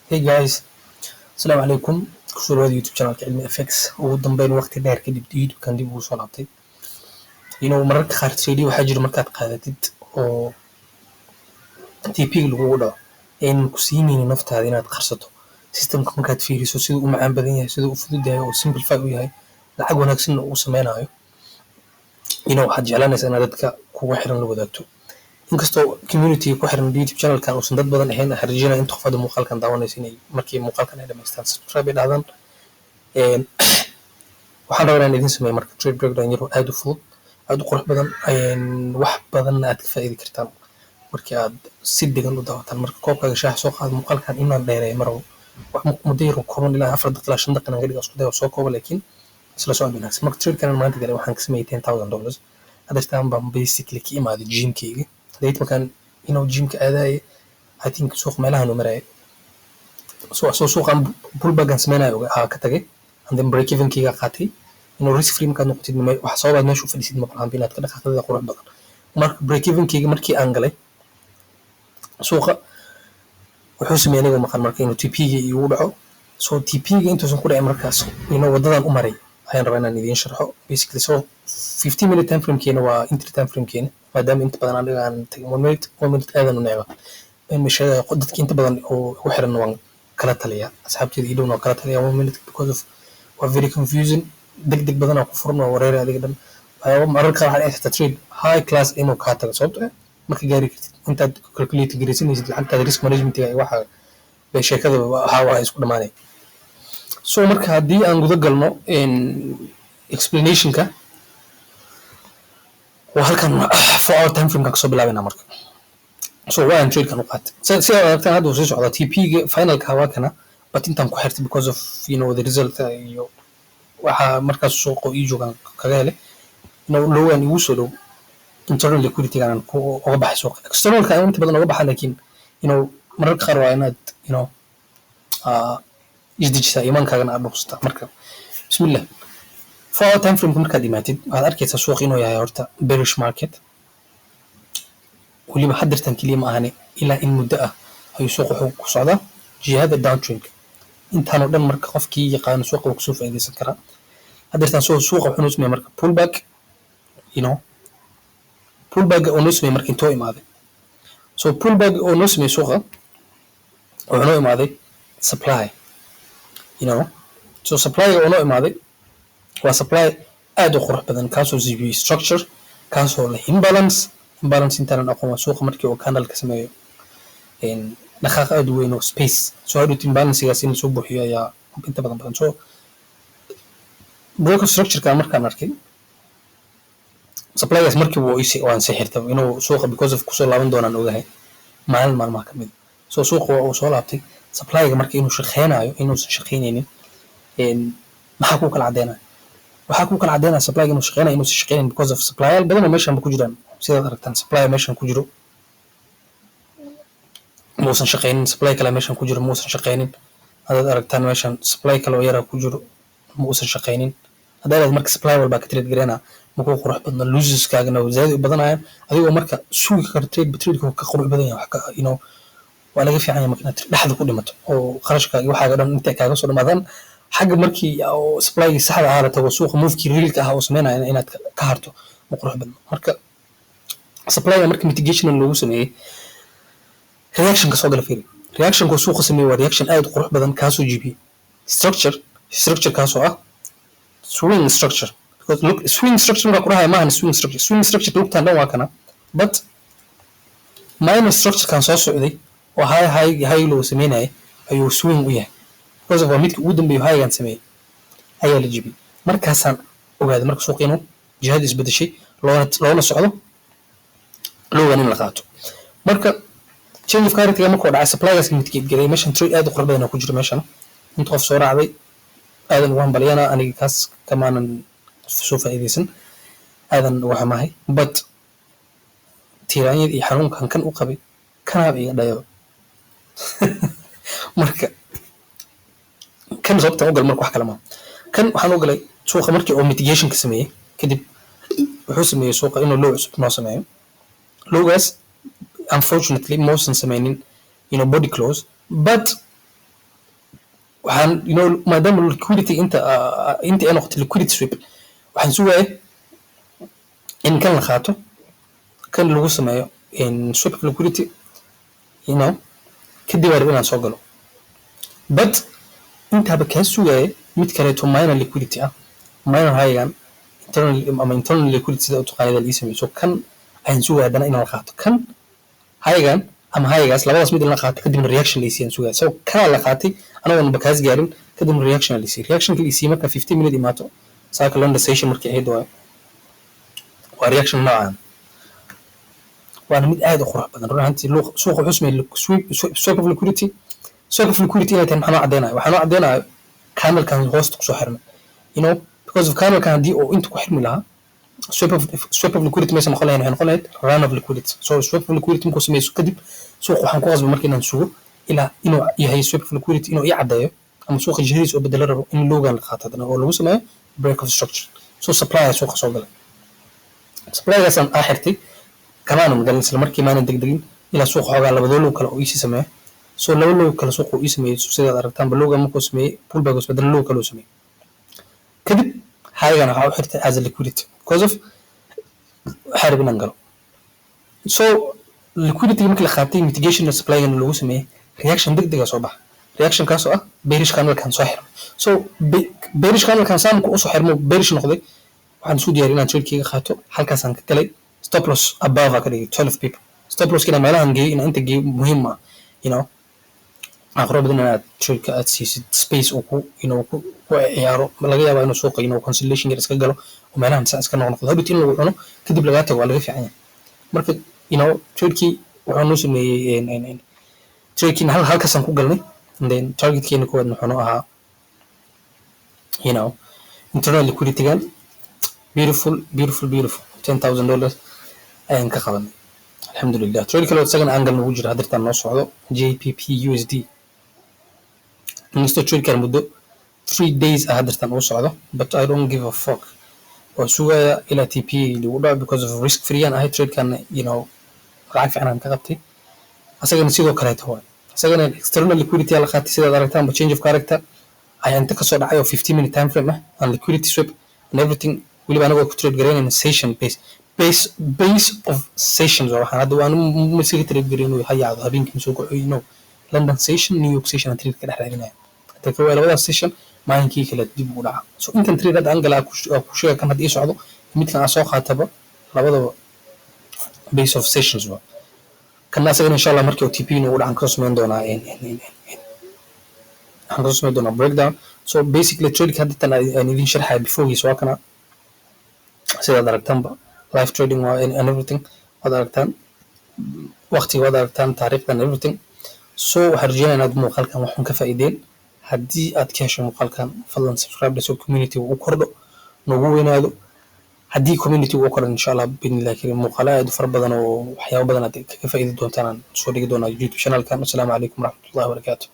Hey guys, asalaamu calaykum. Kusoo dhawaada YouTube channelka Cilmi FX. Ugu dambeyn waqti dheer kadib YouTube-kan dib ugu soo laabtay. Mararka qaar trading waxaa jira markaad qaadatid oo TP lagugu dhaco aynan ku siinaynin naftaada inaad qarsato. Systemka markaad fiiriso siduu u macaan badan yahay, siduu u fudud yahay oo simplify u yahay, lacag wanaagsanna uu sameynayo. Waxaad jeclaanaysaa inaad dadka kugu xiran la wadaagto. inkastoo community ku xiran YouTube channelkan uusan dad badan ahayn, waxaan rajeynayaa inta qof hadda muuqaalkan daawanaysa inay markii muuqaalkan ay dhamaystaan subscribe ay dhahdaan. Waxaan rabaa inaan idin sameeyo marka trade breakdown yar oo aad u fudud, aad u qurux badan, wax badanna aad ka faa'iidi kartaan markii aad si degan u daawataan. Marka koobkaaga shaaha soo qaado, muuqaalkan inaan dheereeyo ma rabo, wax muddo yar oo kooban ilaa 4 daqiiqo ilaa 5 daqiiqo aan ka dhigo isku dayo soo koobo, laakiin isla socod wanaagsan. Marka tradekan maanta galay waxaan ka sameeyay $10,000. Hadeertaan baan basically ka imaaday gymkayga. markaan gymka aadaye I think suuq meelahan u marayay, suuqan pullbackan sameynayo ka tagay, and then break evenkayga qaatay. Risk free markaad noqotid wax sababaad meesha u fadhiisid ma balahan inaad ka dhaqaaqdada qurux badan. Marka break evenkayga markii aan galay suuqa wuxuu sameeyay aniga maqan marka inuu TP-ga igu dhaco. So TP-ga intuusan ku dhacin markaas wadadan u maray ayaan rabaa inaan idiin sharxo. Basically 15 minute time frame-keena waa entry time frame-keena, maadaama inta badan aniga aan tagay 1 minute aadan u necba dadka inta badan oo ugu xiran waan kala taliyaa, asxaabteeda ii dhowna waan kala taliyaa 1 minute because of waa very confusing, degdeg badan aan ku furan waa wareer adiga dhan. Mararka qaar waxaa dhici karta trade high class inuu kaa tago sababtoo ah marka gaari kartid intaad calculate garaysanaysid lacagtaada risk management-ga waxa bay sheekada waa isku dhamaanay. So marka haddii aan guda galno explanation-ka waa halkan 4 hour time frame-ka kasoo bilaabayna marka. So waan trade-kan u qaatay si aad aragtaan hadda soo socda TP-ga finalka waa kana, but intaan ku xirtay because of the result iyo waxa markaas suuqa ii joogan kaga helay lowan igu soo dhow internal liquidity-gan uga baxay suuqa. External-ka inta badan uga baxay, laakiin mararka qaar waa inaad isdejisaa iimaankaagana aad dhuuqsataa. Marka bismillah, 4 hour time frame markaad imaatid waxaad arkaysaa suuq inuu yahay horta bearish market. weliba hadirtan keliya ma ahane ilaa in muddo ah ayuu suuqa wuxuu ku socdaa jihada downtrend. intaan oo dhan marka qofkii yaqaan suuqa uu kusoo faa'iideysan karaa. hadirtan suuqa wuxuu noo sameeyay marka pullback oo noo sameeyay marka intoo imaaday. So pullback oo noo sameeyay suuqa wuxuu noo imaaday supply. So supply oo noo imaaday waa supply aad u qurux badan, kaasoo ZB structure, kaasoo leh imbalance intaan aqoon suuqa markii uu candle ka sameeyo dhaqaaq aad u weyn oo space soo hadhowt imbalance-gaas in soo buuxiyo ayaa inta badan. So block structure-ka markaan arkay supply-gaas markii waan sixirtay inuu suuqa because of kusoo laaban doonaan ogahay maalmaha ka mid. So suuqa uu soo laabtay supply-ga markii inuu shaqeynayo inuusan shaqeynaynin maxaa ku kala cadeynaya? waxaa ku kala cadeynaya supply-ga inuu shaqeynayo inuusan shaqeynin because of supply-yaal badan oo meeshan ku jiraan. sidaad aragtaan supply meeshan ku jiro muusan shaqeynin, supply kale meeshan ku jiro muusan shaqeynin. hadaad aragtaan meeshan supply kale oo yara ku jiro muusan shaqeynin. hadaad marka supply walba ka trade gareena ma ku qurux badna, losers-kaagana zaid u badanayaan, adigoo marka suuqi kara trade-ku ka qurux badan yahay wax ka waa laga fiican yahay marka inaad dhexda ku dhimato oo qarashkaaga waxaaga dhan inta kaaga soo dhamaadaan. xagga markii supply-ga saxda ah la tago suuqa move-kii real-ka ah oo sameynaya inaad ka harto ma qurux badna. marka supply-ga marka mitigation loogu sameeyay reaction-ka soo gala fiiri. reaction-ka suuqa sameeyay waa reaction aad u qurux badan, kaasoo jibiyay structure kaasoo ah swing structure. because look, swing structure marka quraha ma ahan swing structure lugtaan dhan waa kana, but minor structure kan soo socday oo high low sameynaya ayuu swing u yahay because of midka ugu dambeeyo high-gan sameeyay ayaa la jibiyay. markaasaan ogaaday marka suuqa inuu jihada isbedeshay loona socdo loogan in la qaato. marka change of currency markuu dhacay supply-gaas mitigate garay meeshan trade aad u qurux badan ku jiro. meeshan inta qof soo raacday aadan waan baliyana aniga kaas kamaanan soo faa'iideysan aadan waxa maahay, but tiraanyada iyo xanuunkan kan u qabay kanaab iga dhayo. marka kan sababta u gal marka wax kale ma kan waxaan u galay suuqa markii oo mitigation ka sameeyay kadib wuxuu sameeyay suuqa inuu low cusub noo sameeyo. lowgaas unfortunately moosan sameynin body close, but waxaan maadaama liquidity inta ay noqoto liquidity sweep waxaan sugaya in kan la qaato kan lagu sameeyo sweep of liquidity kadib aan inaan soo galo but intaaba kaa sugaya mid kaleeto minor liquidity minor high-gan internal liquidity sida u taqaanida la sameeyo so kan ayaan sugaya haddana inaan la qaato kan high-gan ama high-gaas labadaas mid in la qaato kadibna reaction la isiiyaan sugaya so kanaa la qaatay anagoon bakaas gaarin kadibna reaction la isiiyay reactionka la isiiyay marka 15 minute imaato saaka London session markii ahayd waa reaction noocan waana mid aad u qurux badan runtii suuqa xusmay sweep of liquidity inay tahay maxaa cadeynayo waxaan cadeynayo candle-kan hoosta ku soo xirmay because of candle-kan haddii oo inta ku xirmi lahaa sweep of liquidity maysan noqon lahayn waxay noqon lahayd run of liquidity so sweep of liquidity markuu sameyso kadib suuqa waxaan ku qasbay marka inaan sugo ilaa inuu yahay sweep of liquidity inuu ii caddeeyo ama suuqa jihadiisa oo bedelo rabo in loogan la qaato haddana oo lagu sameeyo break of structure so supply suuqa soo galay supply-gaasaan xirtay kamaana mudan isla markii maanan degdegin ilaa suuqa xoogaa labadoo low kale oo ii sii sameeyo so laba low kale suuqa uu ii sameeyey sidaad aragtaan balowga markuu sameeyey pullback oo bedelo low kale uu sameeyey kadib high-gan waxaa u xirtay as a liquidity because of waxaa rabin aan galo so liquidity markii la qaatay mitigation supply-gan lagu sameeyey reaction degdega soo baxa reaction kaas oo bearish candle-kan soo xirmay so bearish candle-kan saamku u soo xirmo bearish noqday waxaan isku diyaariyay inaan trade-kayga qaato halkaasaan ka galay stop loss above ka dhigay 12 people stop loss kina meelahan geeyay inaan inta geeyo muhiim aqrab badan inaad trade-ka aad siisid space oo ku ku ciyaaro laga yaabaa inuu suuqa consolidation yar iska galo oo meelahan iska noqdo hadii in lagu cuno kadib laga tago waa laga fiican yahay marka trade-kii wuxuu noo sameeyay trade-kii halkaasaan ku galnay and then target-keena koowaad wuxuu ahaa internal liquidity-gan beautiful $10,000 ayaan ka qabanay alxamdulillah trade kale isagana angle nagu jira hadirtaan noo socdo JPP USD insta trade kan muddo 3 days hadirtaan uu socdo but I don't give a fuck oo sugaya ila TP lagu dhaco because of risk free and I trade kan lacag fiican ka qabtay asagana sidoo kale tahay asagana external liquidity la qaatay sida aragtaan change of character ayaan inta ka soo dhacay 15 minute time frame and liquidity swap and everything waliba anagoo ku trade gareynayna session base of sessions waxaan hadda waan ma sii trade gareyno hayaado habeenkii soo go'ayno London session New York session trade ka dhaxlaynaa dadka waa labada session maalinkii kala dib u dhaca so intan trade aan galaa ku sheega kan hadii socdo midkan aan soo qaataba labadaba base of sessions waa kan asagana insha Allah markii OTP inuu dhacan ka soo doonaa aan ka soo doonaa breakdown so basically trade hadda tan aan idin sharxay before he soo kana sida aragtanba live trading and everything wada aragtaan waqtiga wada aragtaan taariikhdan everything so waxaan rajeynayaa inaad muuqaalkan waxaan ka faa'iideen haddii aad ka hesho muuqaalkan fadlan subscribe so community uu kordho nagu weynaado haddii community uu kordho insha Allah bidnillahi karim muuqaalo aad u fara badan oo waxyaabo badan aad ka faa'iidi doontaan soo dhigi doonaa YouTube channel-kan. Assalaamu calaykum waraxmatullaahi wabarakaatuh.